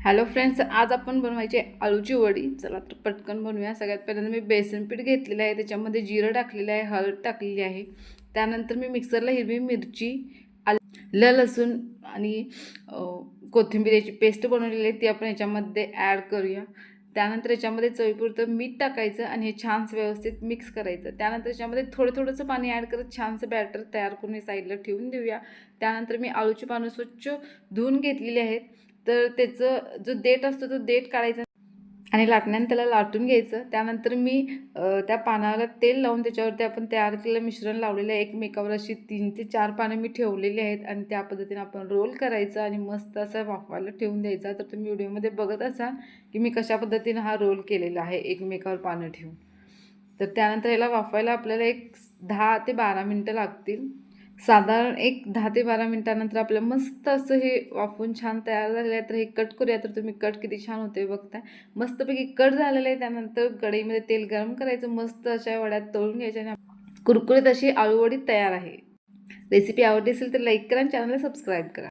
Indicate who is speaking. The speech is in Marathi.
Speaker 1: हॅलो फ्रेंड्स, आज आपण बनवायची आलूची वडी. चला तर पटकन बनवूया. सगळ्यात पहिल्यांदा मी बेसन पीठ घेतलेलं आहे, त्याच्यामध्ये जिरं टाकलेलं आहे, हळद टाकलेली आहे. त्यानंतर मी मिक्सरला हिरवी मिरची, आलं लसूण आणि कोथिंबीरची पेस्ट बनवलेली आहे, ती आपण याच्यामध्ये ॲड करूया. त्यानंतर याच्यामध्ये चवीपुरतं मीठ टाकायचं आणि हे छानसं व्यवस्थित मिक्स करायचं. त्यानंतर याच्यामध्ये थोडंसं पाणी ॲड करत छानसं बॅटर तयार करून साईडला ठेवून देऊया. त्यानंतर मी आलूची पानं स्वच्छ धुवून घेतलेली आहेत. तर त्याचं जो देठ असतो तो देठ काढायचा आणि लाटण्याने त्याला लाटून घ्यायचं. त्यानंतर मी त्या पानाला तेल लावून त्याच्यावरती आपण तयार केलेलं मिश्रण लावलेलं आहे. एकमेकावर अशी 3 ते 4 पानं मी ठेवलेली आहेत आणि त्या पद्धतीने आपण रोल करायचं आणि मस्त असं वाफवायला ठेवून द्यायचा. तर तुम्ही व्हिडिओमध्ये बघत असाल की मी कशा पद्धतीने हा रोल केलेला आहे एकमेकावर पानं ठेवून. तर त्यानंतर याला वाफवायला आपल्याला एक 10 ते 12 मिनटं लागतील. साधारण एक 10 ते 12 मिनटानंतर आपलं मस्त असं हे वाफवून छान तयार झालेलं आहे. तर हे कट करूया. तर तुम्ही कट किती छान होते बघताय. मस्तपैकी कट झालेलं आहे. त्यानंतर कढईमध्ये तेल गरम करायचं, मस्त अशा वड्या तळून घ्यायच्या आणि कुरकुरीत अशी आळूवडी तयार आहे. रेसिपी आवडली असेल तर लाईक करा आणि चॅनलला सबस्क्राईब करा.